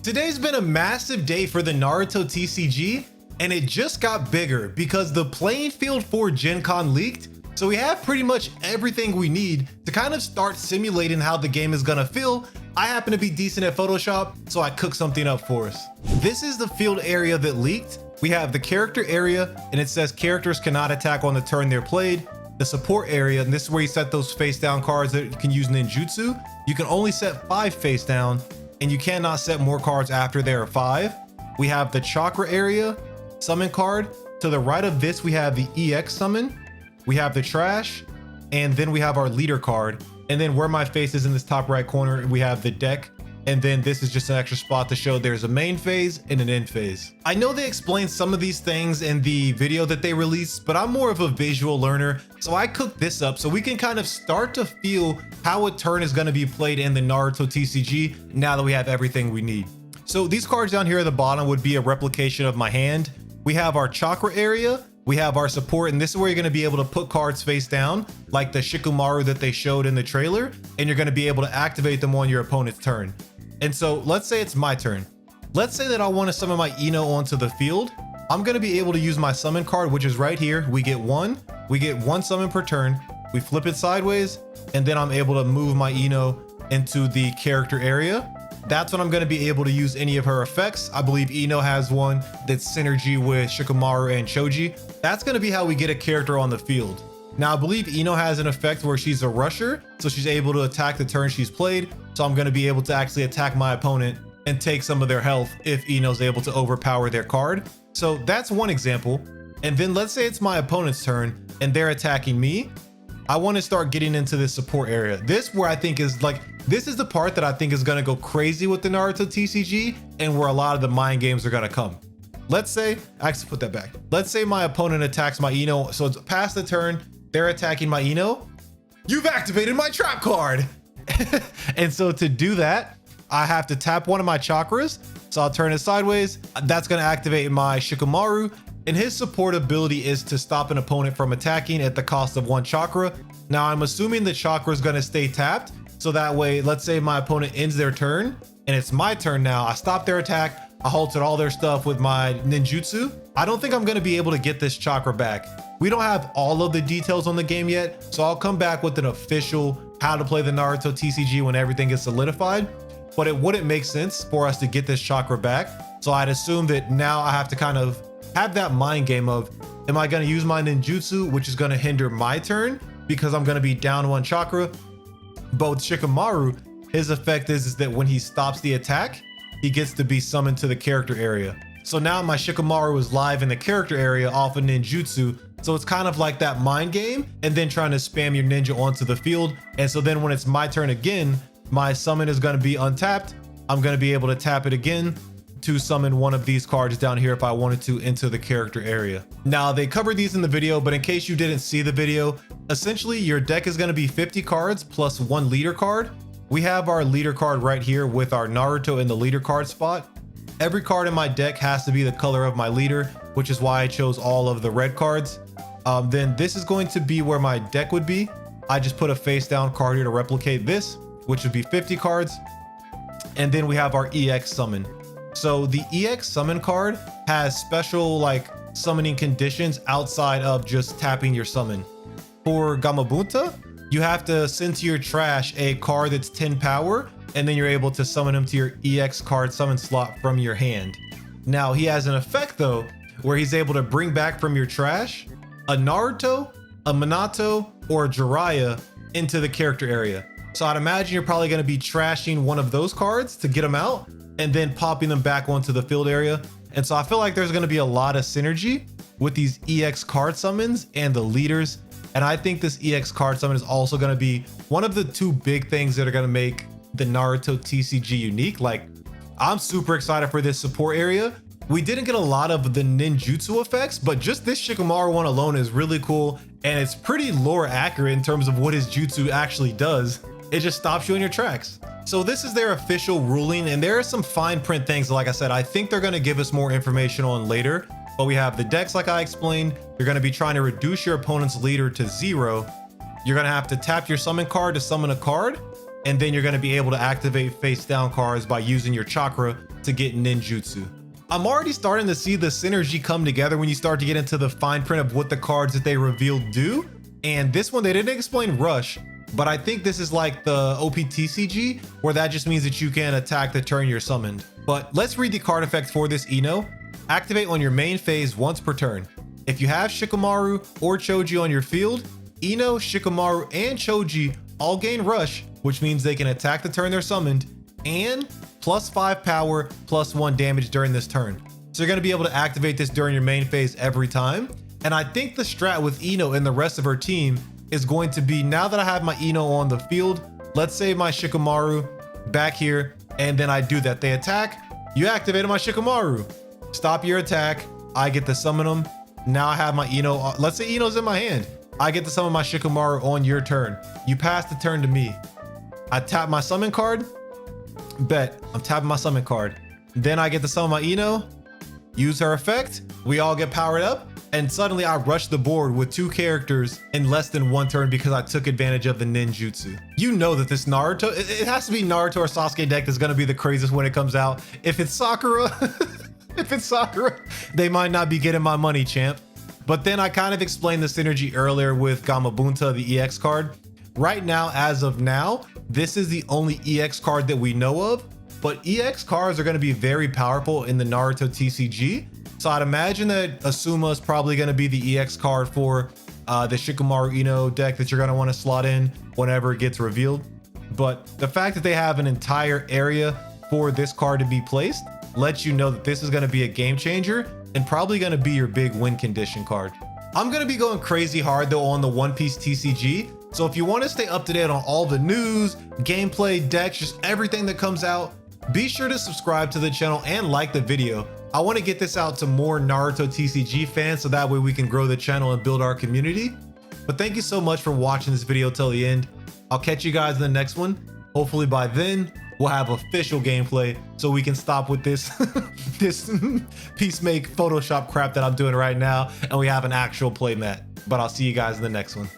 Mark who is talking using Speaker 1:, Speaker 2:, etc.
Speaker 1: Today's been a massive day for the Naruto TCG, and it just got bigger because the playing field for Gen Con leaked, so we have pretty much everything we need to kind of start simulating how the game is gonna feel. I happen to be decent at Photoshop, so I cooked something up for us. This is the field area that leaked. We have the character area, and it says characters cannot attack on the turn they're played. The support area, and this is where you set those face down cards that you can use ninjutsu. You can only set 5 face down, and you cannot set more cards after there are 5. We have the chakra area, summon card. To the right of this, we have the EX summon. We have the trash, and then we have our leader card. And then where my face is in this top right corner, we have the deck. And then this is just an extra spot to show there's a main phase and an end phase. I know they explained some of these things in the video that they released, but I'm more of a visual learner. So I cooked this up so we can kind of start to feel how a turn is gonna be played in the Naruto TCG now that we have everything we need. So these cards down here at the bottom would be a replication of my hand. We have our chakra area. We have our support, and this is where you're going to be able to put cards face down, like the Shikamaru that they showed in the trailer, and you're going to be able to activate them on your opponent's turn. And so let's say it's my turn. Let's say that I want to summon my Ino onto the field. I'm going to be able to use my summon card, which is right here. We get one summon per turn. We flip it sideways, and then I'm able to move my Ino into the character area. That's when I'm going to be able to use any of her effects. I believe Ino has one that's synergy with Shikamaru and Choji. That's going to be how we get a character on the field. Now, I believe Ino has an effect where she's a rusher, so she's able to attack the turn she's played. So I'm going to be able to actually attack my opponent and take some of their health if Ino's able to overpower their card. So that's one example. And then let's say it's my opponent's turn and they're attacking me. I want to start getting into this support area. This where I think is like, this is the part that I think is going to go crazy with the Naruto TCG and where a lot of the mind games are going to come. Let's say, actually put that back. Let's say my opponent attacks my Ino. So it's past the turn, they're attacking my Ino. You've activated my trap card. And so to do that, I have to tap one of my chakras. So I'll turn it sideways. That's going to activate my Shikamaru. And his support ability is to stop an opponent from attacking at the cost of 1 chakra. Now I'm assuming the chakra is going to stay tapped. So that way, let's say my opponent ends their turn and it's my turn now. I stop their attack. I halted all their stuff with my ninjutsu. I don't think I'm going to be able to get this chakra back. We don't have all of the details on the game yet. So I'll come back with an official how to play the Naruto TCG when everything is solidified. But it wouldn't make sense for us to get this chakra back. So I'd assume that now I have to kind of have that mind game of, am I going to use my ninjutsu, which is going to hinder my turn because I'm going to be down 1 chakra. But with Shikamaru, his effect is that when he stops the attack, he gets to be summoned to the character area. So now my Shikamaru is live in the character area off of ninjutsu. So it's kind of like that mind game and then trying to spam your ninja onto the field. And so then when it's my turn again, my summon is going to be untapped. I'm going to be able to tap it again to summon one of these cards down here if I wanted to into the character area. Now they covered these in the video, but in case you didn't see the video, essentially your deck is going to be 50 cards plus 1 leader card. We have our leader card right here with our Naruto in the leader card spot. Every card in my deck has to be the color of my leader, which is why I chose all of the red cards. Then this is going to be where my deck would be. I just put a face down card here to replicate this, which would be 50 cards. And then we have our EX summon. So the EX summon card has special like summoning conditions outside of just tapping your summon. For Gamabunta, you have to send to your trash a card that's 10 power, and then you're able to summon him to your EX card summon slot from your hand. Now he has an effect though, where he's able to bring back from your trash a Naruto, a Minato, or a Jiraiya into the character area. So I'd imagine you're probably going to be trashing one of those cards to get them out and then popping them back onto the field area. And so I feel like there's going to be a lot of synergy with these EX card summons and the leaders. And I think this EX card summon is also going to be one of the 2 big things that are going to make the Naruto TCG unique. Like, I'm super excited for this support area. We didn't get a lot of the ninjutsu effects, but just this Shikamaru one alone is really cool. And it's pretty lore accurate in terms of what his jutsu actually does. It just stops you in your tracks. So this is their official ruling, and there are some fine print things, like I said, I think they're going to give us more information on later. But we have the decks like I explained. You're going to be trying to reduce your opponent's leader to 0. You're going to have to tap your summon card to summon a card, and then you're going to be able to activate face down cards by using your chakra to get ninjutsu. I'm already starting to see the synergy come together when you start to get into the fine print of what the cards that they revealed do. And this one, they didn't explain rush, but I think this is like the OPTCG, where that just means that you can attack the turn you're summoned. But let's read the card effect for this Ino. Activate on your main phase once per turn. If you have Shikamaru or Choji on your field, Ino, Shikamaru, and Choji all gain rush, which means they can attack the turn they're summoned, and +5 power, +1 damage during this turn. So you're gonna be able to activate this during your main phase every time. And I think the strat with Ino and the rest of her team is going to be, now that I have my Ino on the field, let's say my Shikamaru back here, and then I do that. They attack, you activated my Shikamaru. Stop your attack, I get to summon them. Now I have my Ino, let's say Ino's in my hand. I get to summon my Shikamaru on your turn. You pass the turn to me. I tap my summon card. Bet, I'm tapping my summon card. Then I get to summon my Ino, use her effect, we all get powered up, and suddenly I rush the board with 2 characters in less than 1 turn because I took advantage of the ninjutsu. You know that this Naruto, it has to be Naruto or Sasuke deck that's gonna be the craziest when it comes out. If it's Sakura, they might not be getting my money, champ. But then I kind of explained the synergy earlier with Gamabunta, the EX card. Right now, as of now, this is the only EX card that we know of, but EX cards are going to be very powerful in the Naruto TCG. So I'd imagine that Asuma is probably going to be the EX card for the Shikamaru Ino deck that you're going to want to slot in whenever it gets revealed. But the fact that they have an entire area for this card to be placed lets you know that this is going to be a game changer and probably going to be your big win condition card. I'm going to be going crazy hard though on the One Piece TCG. So if you want to stay up to date on all the news, gameplay, decks, just everything that comes out, be sure to subscribe to the channel and like the video. I want to get this out to more Naruto TCG fans so that way we can grow the channel and build our community. But thank you so much for watching this video till the end. I'll catch you guys in the next one. Hopefully by then we'll have official gameplay so we can stop with this this peacemake Photoshop crap that I'm doing right now, and we have an actual playmat. But I'll see you guys in the next one.